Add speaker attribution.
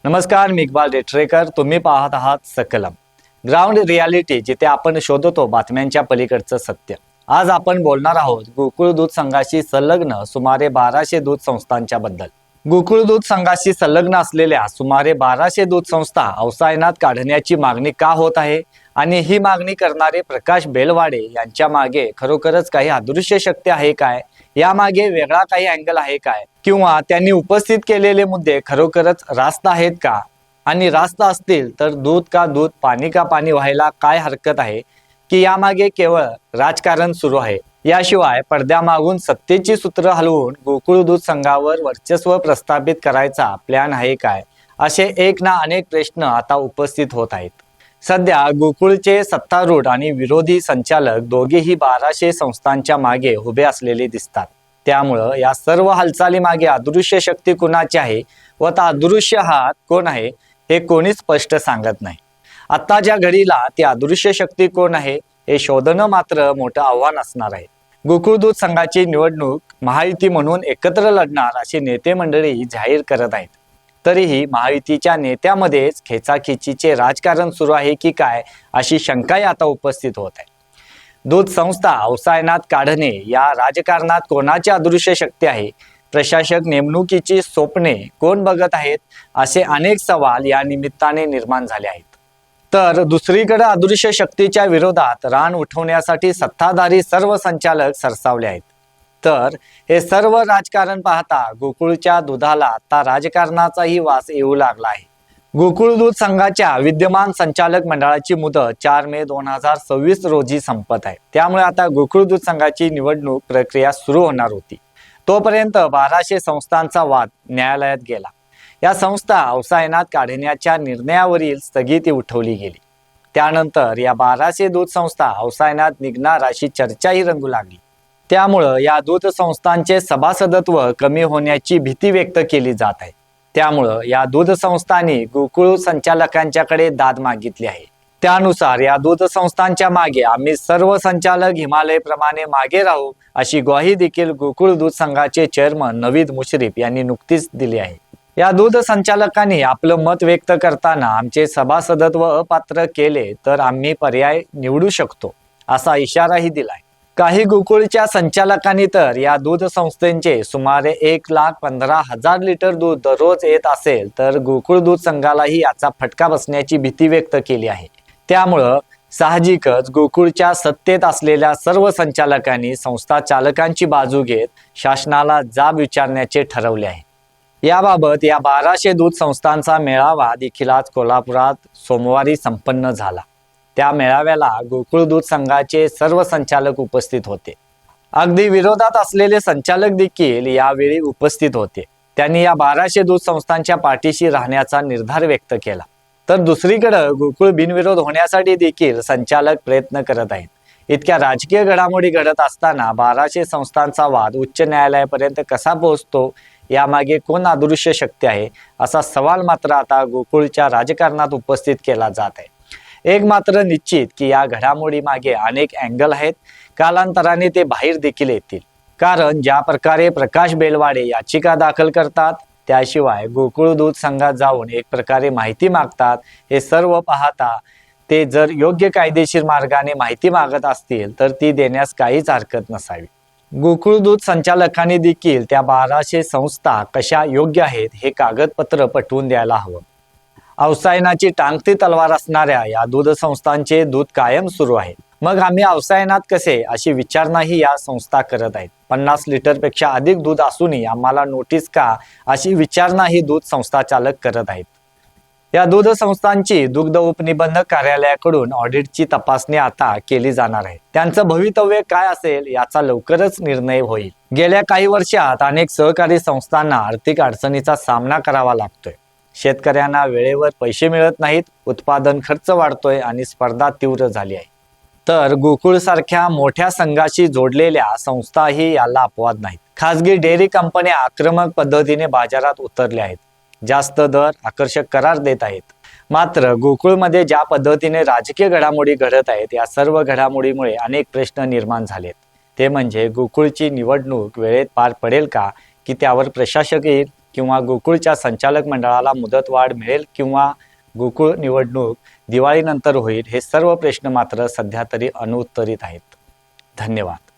Speaker 1: नमस्कार, मी इक्बाल रेटरेकर. तुम्ही पाहत आहात सकलम ग्राउंड रियालिटी, जिथे आपण शोधतो बातम्यांच्या पलीकडचं सत्य. आज आपण बोलणार आहोत गोकुळ दूध संघाशी संलग्न सुमारे 1200 दूध संस्थांच्या बद्दल. गोकुळ दूध संघाशी संलग्न असलेल्या सुमारे 1200 दूध संस्था अवसायनात काढण्याची मागणी का होत आहे आणि ही मागणी करणारे प्रकाश बेलवाडे यांच्या मागे खरोखरच काही अदृश्य शक्ती आहे काय, यामागे वेगळा काही अँगल आहे काय, किंवा त्यांनी उपस्थित केलेले मुद्दे खरोखरच रास्त आहेत का, आणि रास्त असतील तर दूध का दूध, पाणी का पाणी व्हायला काय हरकत आहे, की यामागे केवळ राजकारण सुरू आहे. याशिवाय पडद्यामागून सत्तेची सूत्र हलवून गोकुळ दूध संघावर वर्चस्व प्रस्थापित करायचा प्लॅन आहे काय, असे एक ना अनेक प्रश्न आता उपस्थित होत आहेत. सध्या गोकुळचे सत्तारूढ आणि विरोधी संचालक दोघेही 1200 संस्थांच्या मागे उभे असलेले दिसतात. त्यामुळं या सर्व हालचाली मागे अदृश्य शक्ती कुणाची आहे व त्या अदृश्य हात कोण आहे हे कोणीच स्पष्ट सांगत नाही. आत्ताच्या घडीला ती अदृश्य शक्ती कोण आहे हे शोधणं मात्र मोठं आव्हान असणार आहे. गोकुळ दूध संघाची निवडणूक महायुती म्हणून एकत्र लढणार असे नेते मंडळी जाहीर करत आहेत. तरीही महायुतीच्या नेत्यामध्येच खेचाखेचीचे राजकारण सुरू आहे की काय, अशी शंकाही आता उपस्थित होत आहे. दूध संस्था अवसायनात काढणे या राजकारणात कोणाची अदृश्य शक्ती आहे, प्रशासक नेमणुकीची स्वप्ने कोण बघत आहेत, असे अनेक सवाल या निमित्ताने निर्माण झाले आहेत. तर दुसरीकडे अदृश्य शक्तीच्या विरोधात रान उठवण्यासाठी सत्ताधारी सर्व संचालक सरसावले आहेत. तर हे सर्व राजकारण पाहता गोकुळच्या दुधाला आता राजकारणाचाही वास येऊ लागला आहे. गोकुळ दूध संघाच्या विद्यमान संचालक मंडळाची मुदत 4 मे 2026 रोजी संपत आहे. त्यामुळे आता गोकुळ दूध संघाची निवडणूक प्रक्रिया सुरू होणार होती. तोपर्यंत 1200 संस्थांचा वाद न्यायालयात गेला. या संस्था अवसायनात काढण्याच्या निर्णयावरील स्थगिती उठवली गेली. त्यानंतर या 1200 दूध संस्था अवसायनात निघणार अशी चर्चाही रंगू लागली. त्यामुळं या दूध संस्थांचे सभासदत्व कमी होण्याची भीती व्यक्त केली जात आहे. त्यामुळं या दूध संस्थांनी गोकुळ संचालकांच्याकडे दाद मागितली आहे. त्यानुसार या दूध संस्थांच्या मागे आम्ही सर्व संचालक हिमालय प्रमाणे मागे राहू, अशी ग्वाही देखील गोकुळ दूध संघाचे चेअरमन नवीद मुश्रीफ यांनी नुकतीच दिली आहे. या दूध संचालकांनी आपलं मत व्यक्त करताना आमचे सभासदत्व अपात्र केले तर आम्ही पर्याय निवडू शकतो, असा इशाराही दिलाय. काही गोकुळच्या संचालकांनी तर या दूध संस्थेचे सुमारे 1,15,000 लिटर दूध दररोज येत असेल तर गोकुळ दूध संघालाही याचा फटका बसण्याची भीती व्यक्त केली आहे. त्यामुळं साहजिकच गोकुळच्या सत्तेत असलेल्या सर्व संचालकांनी संस्था चालकांची बाजू घेत शासनाला जाब विचारण्याचे ठरवले आहे. याबाबत या 1200 दूध संस्थांचा मेळावा देखील आज कोल्हापुरात सोमवारी संपन्न झाला. त्या मेळाव्याला गोकुळ दूध संघाचे सर्व संचालक उपस्थित होते. अगदी विरोधात असलेले संचालक देखील यावेळी उपस्थित होते. त्यांनी या 1200 दूध संस्थांच्या पाठीशी राहण्याचा निर्धार व्यक्त केला. तर दुसरीकडे गोकुळ बिनविरोध होण्यासाठी देखील संचालक प्रयत्न करत आहेत. इतक्या राजकीय घडामोडी घडत असताना 1200 संस्थांचा वाद उच्च न्यायालयापर्यंत कसा पोहोचतो, यामागे कोण अदृश्य शक्ती आहे, असा सवाल मात्र आता गोकुळच्या राजकारणात उपस्थित केला जात आहे. एक मात्र निश्चित की या घडामोडी मागे अनेक अँगल आहेत. कालांतराने ते बाहेर देखील येतील. कारण ज्या प्रकारे प्रकाश बेलवाडे याचिका दाखल करतात, त्याशिवाय गोकुळ दूध संघात जाऊन एक प्रकारे माहिती मागतात, हे सर्व पाहता ते जर योग्य कायदेशीर मार्गाने माहिती मागत असतील तर ती देण्यास काहीच हरकत नसावी. गोकुळ दूध संचालकांनी देखील त्या 1200 संस्था कशा योग्य आहेत हे कागदपत्र पटवून द्यायला हवं. अवसायनाची टांगती तलवार असणाऱ्या या दूध संस्थांचे दूध कायम सुरू आहे. मग आम्ही अवसायनात कसे, अशी विचारणाही या संस्था करत आहेत. 50 लिटरपेक्षा अधिक दूध असूनही आम्हाला नोटीस का, अशी विचारणा ही दूध संस्था चालक करत आहेत. या दूध संस्थांची दुग्ध उपनिबंधक कार्यालयाकडून ऑडिटची तपासणी आता केली जाणार आहे. त्यांचं भवितव्य काय असेल याचा लवकरच निर्णय होईल. गेल्या काही वर्षात अनेक सहकारी संस्थांना आर्थिक अडचणीचा सामना करावा लागतोय. शेतकऱ्यांना वेळेवर पैसे मिळत नाहीत, उत्पादन खर्च वाढतोय आणि स्पर्धा तीव्र झाली आहे. तर गोकुळ सारख्या मोठ्या संघाशी जोडलेल्या संस्थाही याला अपवाद नाहीत. खासगी डेअरी कंपन्या आक्रमक पद्धतीने बाजारात उतरल्या आहेत. जास्त दर, आकर्षक करार देत आहेत. मात्र गोकुळमध्ये ज्या पद्धतीने राजकीय घडामोडी घडत आहेत, या सर्व घडामोडीमुळे अनेक प्रश्न निर्माण झालेत. ते म्हणजे गोकुळची निवडणूक वेळेत पार पडेल का, की त्यावर प्रशासक येईल किंवा गोकुळच्या संचालक मंडळाला मुदतवाढ मिळेल किंवा गोकुळ निवडणूक दिवाळीनंतर होईल, हे सर्व प्रश्न मात्र सध्या तरी अनुत्तरित आहेत. धन्यवाद.